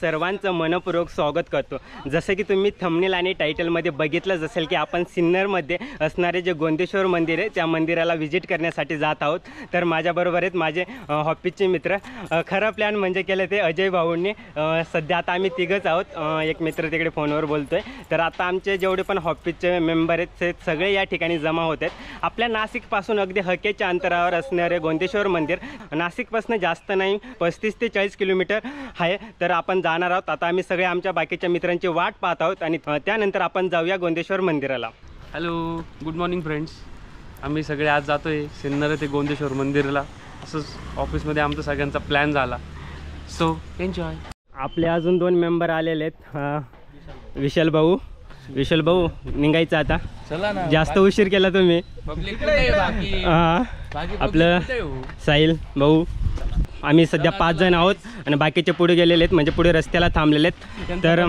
सर्वांचं मनपूर्वक स्वागत करतो। जसं की तुम्ही थंबनेल आणि टायटलमध्ये बघितलं असेल की आपण सिन्नरमध्ये असणारे जे गोंदेश्वर मंदिर आहे त्या मंदिराला व्हिजिट करण्यासाठी जात आहोत। तर माझ्याबरोबर आहेत माझे ऑफिसचे मित्र। खरं प्लॅन म्हणजे केलं ते अजय भाऊंनी। सध्या आता आम्ही तिघंच आहोत, एक मित्र तिकडे फोनवर बोलतोय। तर आता आमचे जेवढे पण ऑफिसचे मेंबर आहेत ते सगळे या ठिकाणी जमा होत आहेत। आपल्या नाशिकपासून अगदी हकेच्या अंतरावर असणारे गोंदेश्वर मंदिर नाशिकपासून जास्त नाही 35 ते 40 किलोमीटर आहे। तर आपण जाणार आहोत। आता आम्ही सगळे आमच्या बाकीच्या मित्रांची वाट पाहत आहोत आणि त्यानंतर आपण जाऊया गोंदेश्वर मंदिराला। Hello, good morning friends. आम्ही सगळे आज जातोय सिन्नर ते गोंदेश्वर मंदिराला। असंच ऑफिसमध्ये आमचा सगळ्यांचा प्लॅन झाला, सो एन्जॉय। आपले अजून 2 मेंबर आलेले आहेत। विशाल भाऊ निघायचं आता। चला ना, जास्त उशीर केला तुम्ही। आपलं साहिल भाऊ, आम्ही सध्या 5 जण आहोत आणि बाकीचे पुढे गेलेले आहेत, म्हणजे पुढे रस्त्याला थांबलेले आहेत। तर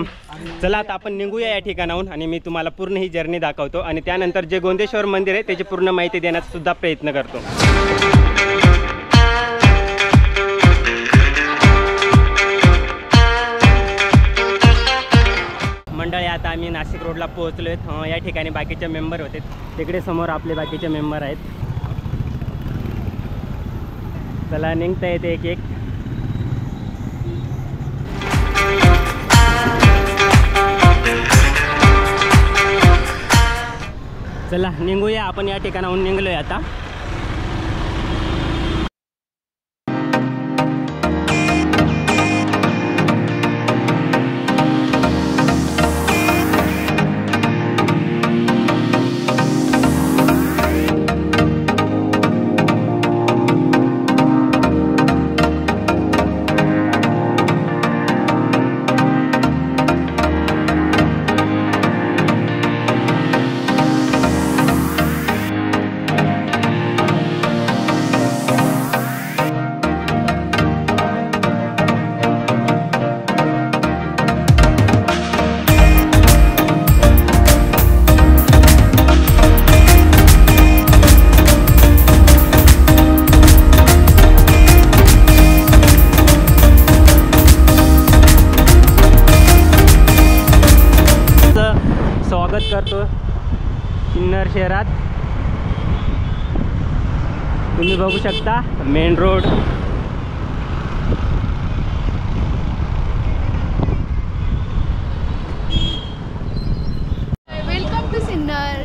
चला आता आपण निघूया या ठिकाणाहून आणि मी तुम्हाला पूर्ण ही जर्नी दाखवतो आणि त्यानंतर जे गोंदेश्वर मंदिर आहे त्याची पूर्ण माहिती देण्याचा सुद्धा प्रयत्न करतो। मंडळी आता आम्ही नाशिक रोडला पोहोचलो आहेत। या ठिकाणी बाकीचे मेंबर होते, तिकडे समोर आपले बाकीचे मेंबर आहेत। चला निघता येते एक एक। चला निघूया आपण, या ठिकाणाहून निघलोय आता। स्वागत करतो सिन्नर शहरात। तुम्ही बघू शकता main road. Welcome to Sinnar.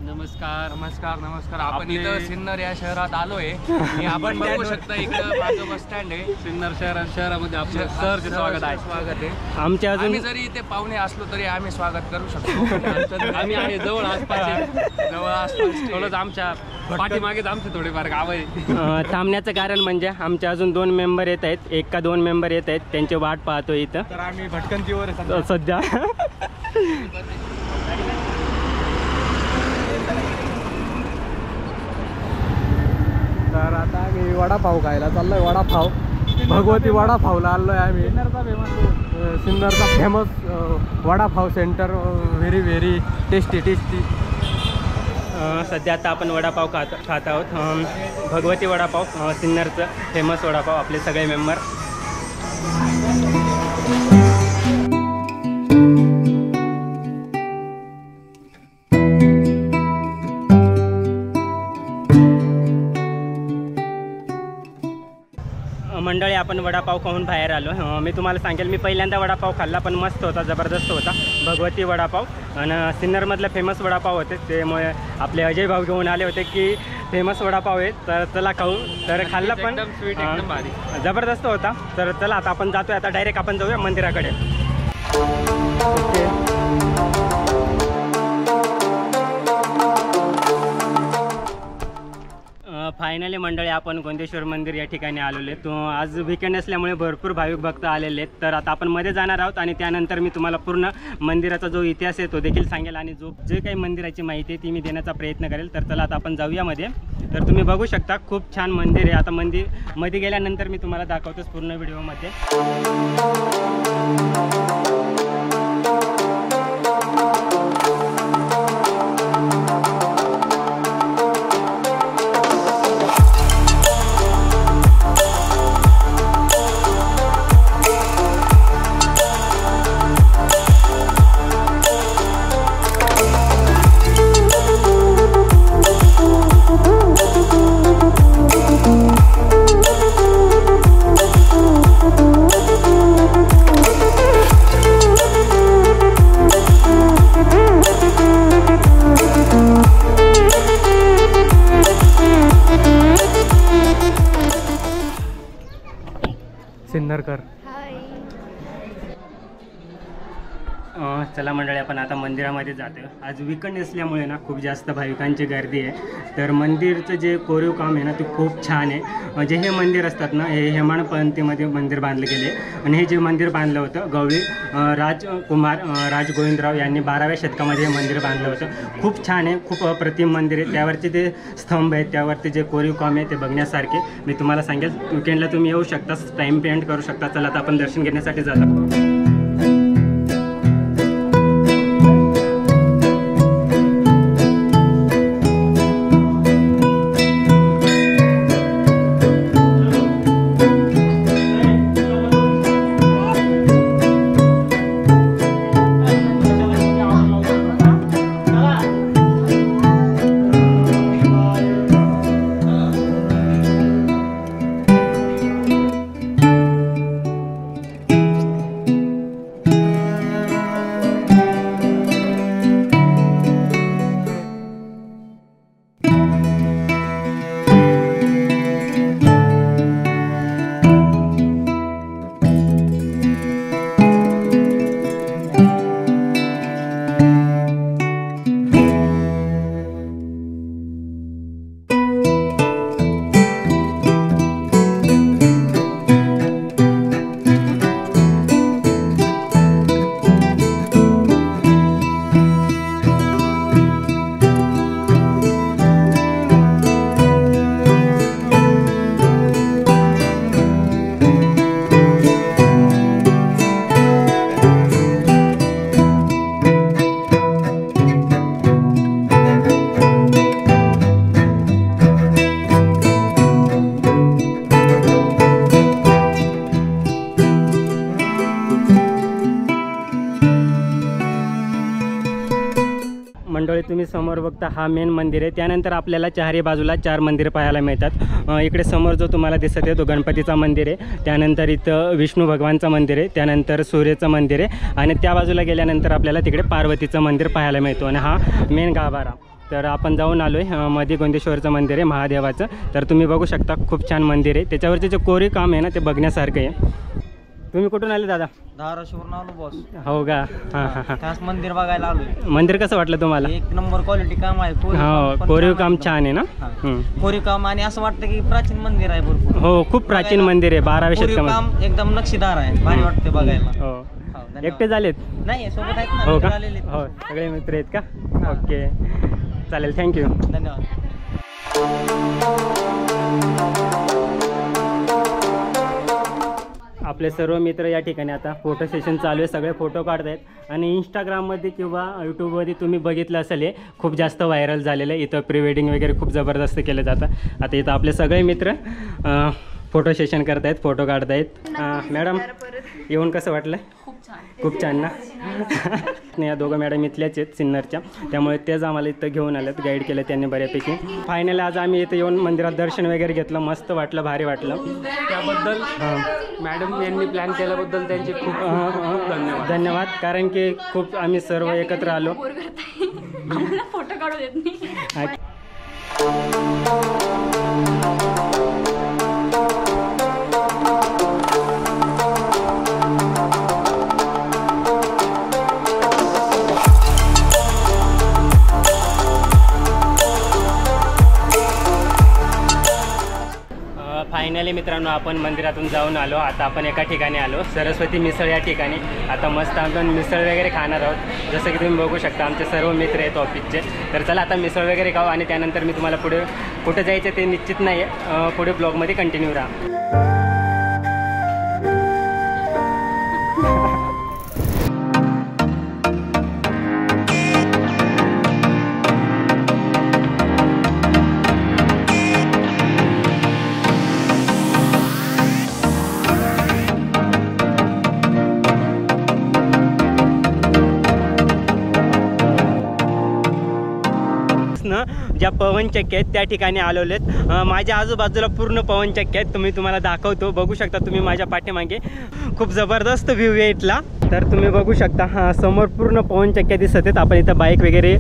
नमस्कार। आपण इथं सिन्नर या शहरात आलोय आणि आपण बघू शकता इकडं माझं बस स्टँड आहे। सिन्नर शहरामध्ये आपलं सहर्ष स्वागत आहे। आमच्या अजून जरी इथे पाहुणे असलो तरी आम्ही स्वागत करू शकतो। आम्ही आहे जवळ आसपास थोडंच आमच्या पाठीमागेच आमचे थोडेफार गाव आहे। थांबण्याचं कारण म्हणजे आमचे अजून 2 मेंबर येत आहेत, 1 का 2 मेंबर येत आहेत, त्यांची वाट पाहतो इथं। तर आम्ही भटकंतीवर सध्या तर आता आम्ही वडापाव खायला चाललोय। वडापाव भगवती वडापावला आलोय आम्ही। सिन्नरचा famous vada pav centre, very tasty. सध्या आता आपण वडापाव खात आहोत। भगवती वडापाव, सिन्नरचं फेमस वडापाव। आपले सगळे मेंबर मंडळी आपण वडापाव खाऊन बाहेर आलो। मी तुम्हाला सांगेल, मी पहिल्यांदा वडापाव खाल्ला पण मस्त होता, जबरदस्त होता भगवती वडापाव। आणि सिन्नरमधलं फेमस वडापाव होते, त्यामुळे आपले अजय भाऊ घेऊन आले होते की फेमस वडापाव आहे तर चला खाऊ। तर खाल्ला पण स्वीट, एकदम भारी, जबरदस्त होता। तर चला आता आपण जातोय, आता डायरेक्ट आपण जाऊया मंदिराकडे। फायनली मंडळी आपण गोंदेश्वर मंदिर या ठिकाणी आलेलो आहे। तो आज वीकेंड असल्यामुळे भरपूर भाविक भक्त आलेले आहेत। तर आता आपण मध्ये जाणार आहोत आणि त्यानंतर मी तुम्हाला पूर्ण मंदिराचा जो इतिहास आहे तो देखील सांगेल आणि जे काही मंदिराची माहिती आहे ती मी देण्याचा प्रयत्न करेल। तर चला आता आपण जाऊया मध्ये। तर तुम्ही बघू शकता खूप छान मंदिर आहे। आता मध्ये गेल्यानंतर मी तुम्हाला दाखवतोच पूर्ण व्हिडिओमध्ये। सिन्नरकर. चला मंडळी, आपण आता मंदिरामध्ये जातो. आज वीकेंड असल्यामुळे ना खूप जास्त भाविकांची गर्दी आहे. तर मंदिरचं जे कोरीव काम आहे ना ते खूप छान आहे. म्हणजे हे मंदिर असतात ना, हे हेमाडपंथीमध्ये मंदिर बांधलं गेले. आणि हे जे मंदिर बांधलं होतं गवळी राजकुमार राजगोविंदराव यांनी 12व्या शतकामध्ये हे मंदिर बांधलं होतं. खूप छान आहे, खूप अप्रतिम मंदिर आहे. त्यावरचे ते स्तंभ आहेत, त्यावरती जे कोरीव काम आहे ते बघण्यासारखे. मी तुम्हाला सांगेल, वीकेंडला तुम्ही येऊ शकता, टाईम स्पेंड करू शकता. चला आता आपण दर्शन घेण्यासाठी जातो. मंडळी, तुम्ही समोर बघता हा मेन मंदिर आहे. त्यानंतर आपल्याला चारही बाजूला 4 मंदिरं पाहायला मिळतात. इकडे समोर जो तुम्हाला दिसत आहे तो गणपतीचा मंदिर आहे. त्यानंतर इथं विष्णू भगवानचं मंदिर आहे. त्यानंतर सूर्याचं मंदिर आहे. आणि त्या बाजूला गेल्यानंतर आपल्याला तिकडे पार्वतीचं मंदिर पाहायला मिळतो. आणि हा मेन गाभारा. तर आपण जाऊन आलो आहे. मध्ये गोंदेश्वरचं मंदिर आहे महादेवाचं. तर तुम्ही बघू शकता, खूप छान मंदिर आहे. त्याच्यावरचे जे कोरीव काम आहे ना ते बघण्यासारखं आहे. तुम्ही कुठून आले दादा? धाराशिवरून आलो बॉस. हो का? हां हां हां. त्याच मंदिर बघायला आलोय. मंदिर कसं वाटलं तुम्हाला? एक नंबर क्वालिटी काम आहे. हो, कोरीव काम छान आहे ना. कोरीव काम आणि असं वाटतं की प्राचीन मंदिर आहे भरपूर. हो, खूप प्राचीन मंदिर आहे. 12व्या कोरीव शतकामध्ये. काम एकदम नक्षीदार आहे. भारी वाटते बघायला. हो. धन्यवाद. एकटे झालेत? नाही, सोबत आहेत ना. हो का? मित्र आलेले आहेत. हो, सगळे मित्र आहेत का? ओके, चालेल, थँक्यू. धन्यवाद. आपले सर्व मित्र या ठिकाणी आता फोटो सेशन चालू आहे. सगळे फोटो काढत आहेत. आणि इंस्टाग्राममध्ये किंवा यूट्यूबमध्ये तुम्ही बघितलं असेल, हे खूप जास्त व्हायरल झालेलं आहे. इथं प्री वेडिंग वगैरे खूप जबरदस्त केलं जातं. आता इथं आपले सगळे मित्र फोटो सेशन करत आहेत, फोटो काढत आहेत. मॅडम, येऊन कसं वाटलं? खूप छान ना. या दोघं मॅडम इथल्याच आहेत सिन्नरच्या, त्यामुळे तेच आम्हाला इथं घेऊन आलेत, गाईड केलं त्यांनी बऱ्यापैकी. फायनली आज आम्ही इथं येऊन मंदिरात दर्शन वगैरे घेतलं. मस्त वाटलं, भारी वाटलं. त्याबद्दल मॅडम यांनी प्लॅन केल्याबद्दल त्यांचे खूप धन्यवाद. धन्यवाद. कारण की खूप आम्ही सर्व एकत्र आलो. फोटो काढू देत नाही. फायनली मित्रांनो, आपण मंदिरातून जाऊन आलो. आता आपण एका ठिकाणी आलो, सरस्वती मिसळ या ठिकाणी. आता मस्त आपण मिसळ वगैरे खाणार आहोत. जसं की तुम्ही बघू शकता, आमचे सर्व मित्र आहेत ऑफिसचे. तर चला आता मिसळ वगैरे खाऊ आणि त्यानंतर मी तुम्हाला पुढे कुठं जायचं ते निश्चित नाही आहे. पुढे ब्लॉगमध्ये कंटिन्यू राहा. ज्या पवनचक्क्या आहेत त्या ठिकाणी आलेले आहेत. माझ्या आजूबाजूला पूर्ण पवनचक्क्या आहेत. तुम्हाला दाखवतो, बघू शकता तुम्ही माझ्या पाठीमागे. खूप जबरदस्त व्ह्यू आहे इथला. तर तुम्ही बघू शकता हा समोर पूर्ण पवनचक्क्या दिसत आहेत. आपण इथं बाईक वगैरे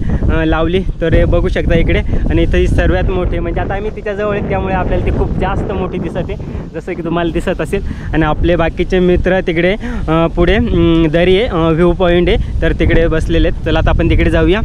लावली तर हे बघू शकता इकडे. आणि इथं ही सर्वात मोठी म्हणजे आता आम्ही तिच्याजवळ आहे त्यामुळे आपल्याला ती खूप जास्त मोठी दिसत आहे जसं की तुम्हाला दिसत असेल. आणि आपले बाकीचे मित्र तिकडे पुढे दरी आहे, व्ह्यू पॉईंट आहे, तर तिकडे बसलेले आहेत. चला आता आपण तिकडे जाऊया.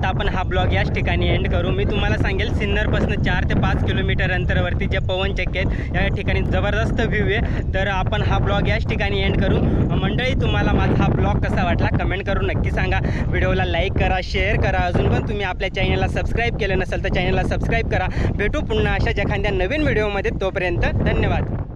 आपण हा ब्लॉग याच ठिकाणी एंड करू. मी तुम्हाला सांगेल सिन्नरपासून 4 ते 5 किलोमीटर अंतरावरती जे पवनचक्के आहेत या ठिकाणी जबरदस्त व्ह्यू आहे. तर आपण हा ब्लॉग याच ठिकाणी एंड करू. मंडळी तुम्हाला माझा हा ब्लॉग कसा वाटला कमेंट करून नक्की सांगा. व्हिडिओला लाईक करा, शेअर करा. अजून पण तुम्ही आपल्या चॅनलला सबस्क्राईब केलं नसेल तर चॅनलला सबस्क्राईब करा. भेटू पुन्हा अशाच एखाद्या नवीन व्हिडिओमध्ये. तोपर्यंत धन्यवाद.